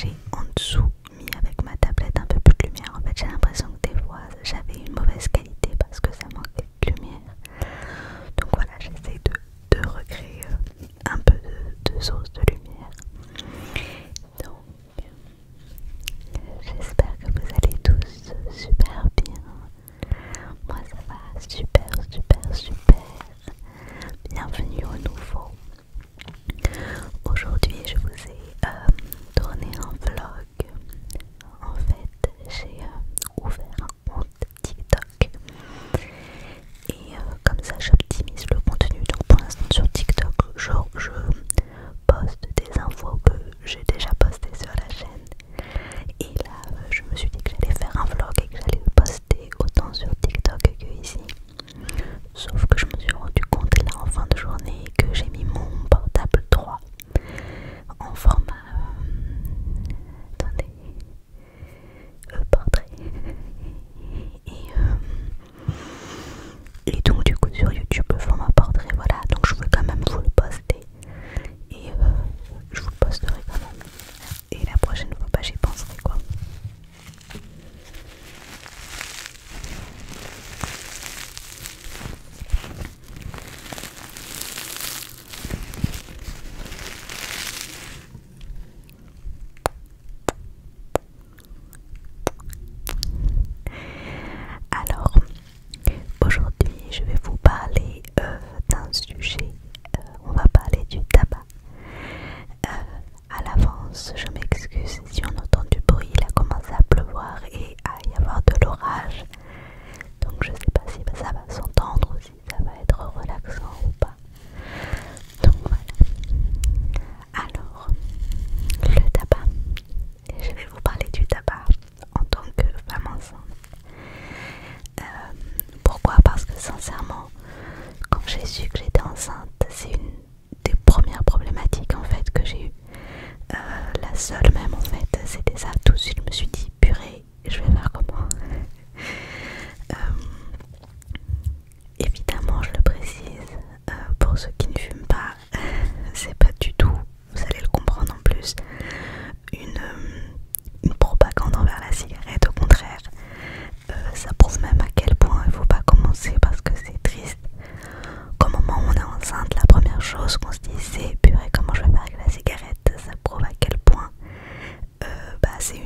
j'ai en dessous mis avec ma tablette un peu plus de lumière. En fait j'ai l'impression que des fois j'avais une mauvaise qualité parce que ça manquait de lumière. Donc voilà, j'essaie de recréer un peu de source de lumière. Donc j'espère que vous allez tous super bien. Moi ça va super super super. Bienvenue au nouveau. Aujourd'hui je vous ai tourné un vlog. En fait j'ai ouvert un compte TikTok et comme ça j'optimise le contenu. Donc pour l'instant sur TikTok je poste des infos que j'ai déjà postées sur la chaîne. Et là je me suis dit que j'allais faire un vlog et que j'allais le poster autant sur TikTok que ici. Sauf que je me suis rendu compte là en fin de journée que j'ai mis mon portable 3 en format attendez, portrait. Et donc du coup sur YouTube le format portrait, voilà, donc je veux quand même vous le poster. Et je vous le posterai quand même. Et la prochaine fois j'y penserai quoi. Alors aujourd'hui je vais vous parler d'un sujet. On va parler du tabac. À l'avance je m'excuse si on entend du bruit, il a commencé à pleuvoir et à y avoir de l'orage. Donc je sais pas si ça va s'entendre ou si ça va être relaxant ou pas. Donc voilà. Alors, le tabac. Je vais vous parler du tabac en tant que femme enceinte. Pourquoi? Parce que sincèrement, quand j'ai su que j'étais enceinte, c'est une des premières problématiques en fait que j'ai eues. La seule même en fait, c'était ça. Tout de suite je me suis dit purée, je vais faire comment? Évidemment je le précise, pour ceux qui ne fument pas, c'est pas du tout, vous allez le comprendre en plus, une propagande envers la cigarette. Au contraire, ça prouve même à quel point il faut pas commencer parce que c'est triste. Qu'au moment où on est enceinte, la première chose qu'on se dit c'est purée comment je vais faire avec la cigarette. Ça prouve à quel point c'est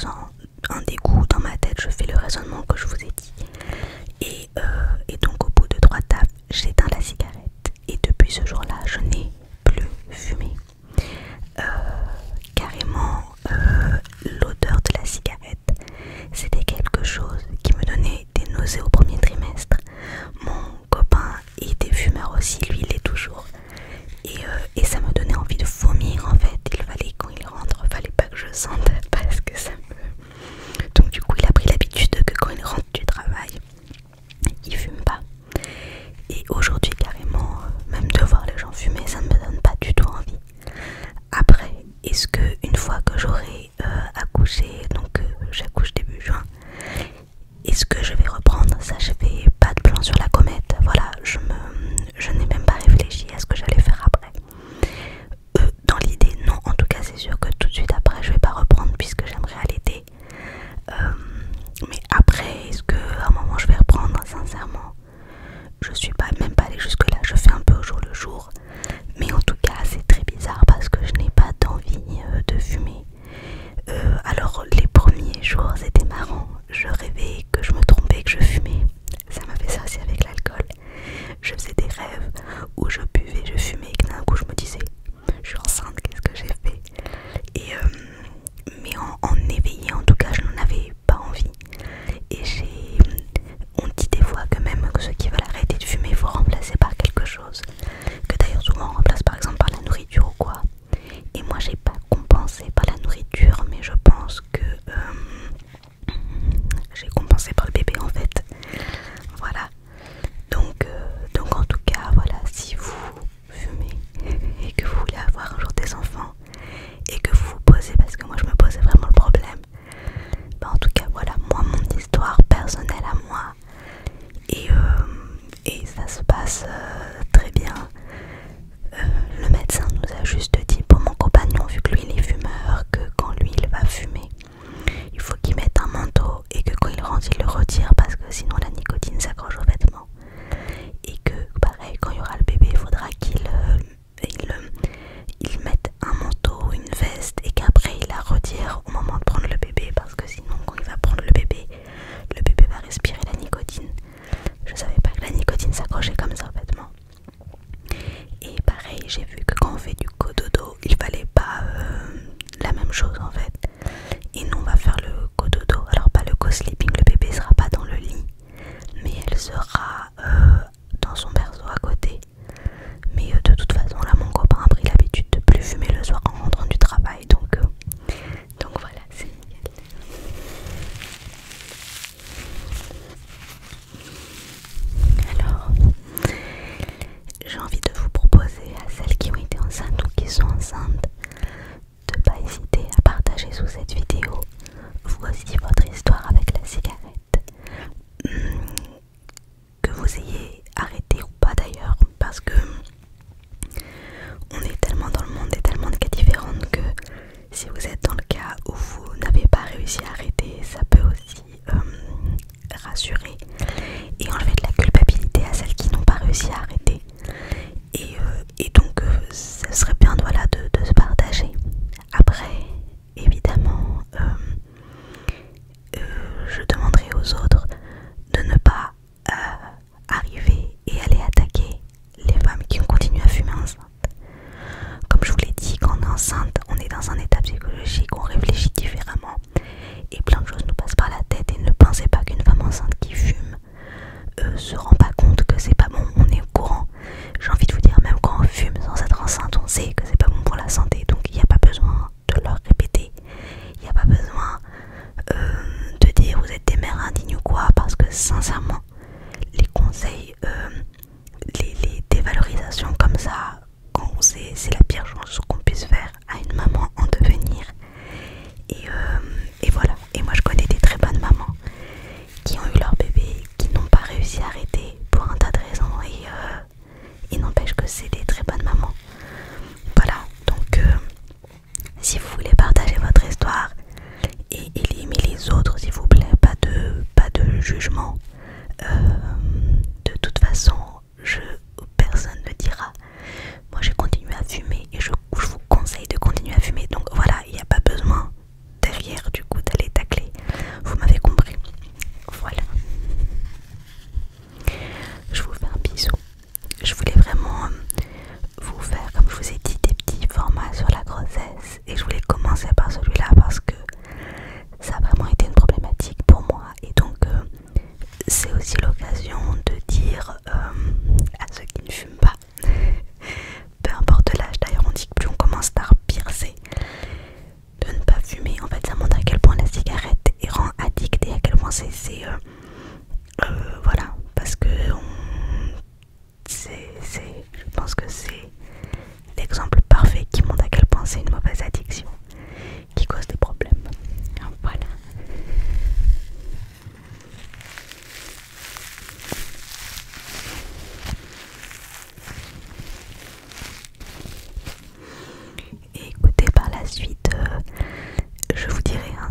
ressens un dégoût dans ma tête, je fais le raisonnement que je vous ai dit. Et donc au bout de 3 tafs, j'éteins la cigarette. Et depuis ce jour-là, je n'ai plus fumé. Carrément, l'odeur de la cigarette, c'était quelque chose qui me donnait des nausées au premier trimestre. Mon copain était fumeur aussi, lui il est toujours. Et ça me donnait envie de vomir en fait. Il fallait, quand il rentre, fallait pas que je sente parce que ça me... Donc du coup il a pris l'habitude que quand il rentre du travail, il fume pas. Et aujourd'hui carrément, même de voir les gens fumer, ça ne me donne pas du tout envie. Après, est-ce que une fois que j'aurai accouché, donc j'accouche début juin, est-ce que je vais reprendre? Ça, je fais pas de plan sur la comète. Voilà, je n'ai même pas réfléchi à ce que j'allais faire après. Dans l'idée, non. En tout cas, c'est sûr que tout de suite après, je vais pas reprendre puisque j'aimerais allaiter. Mais après, est-ce que à un moment je vais reprendre? Sincèrement, je suis pas même pas allée jusque là. Je fais un peu au jour le jour. Mais en tout cas, c'est très bizarre parce que je n'ai pas d'envie de fumer. Alors les premiers jours c'était marrant, je rêvais que je me trompais, que je fumais. Ça m'a fait ça aussi avec l'alcool. Je faisais des rêves où je buvais, je fumais et d'un coup je me disais je suis enceinte, qu'est-ce que j'ai fait? Mais en éveillé en tout cas je n'en avais pas envie. Et on dit des fois que même ceux qui veulent arrêter de fumer, il faut remplacer par quelque chose. Que d'ailleurs souvent on remplace par exemple par la nourriture ou quoi. Et moi j'ai pas compensé par la nourriture, mais je pense que j'ai compensé par le bébé en fait. Voilà. Donc en tout cas, voilà, si vous fumez et que vous voulez avoir un jour des enfants et que vous vous posez, parce que moi je me posais vraiment le problème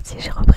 si j'ai remarqué.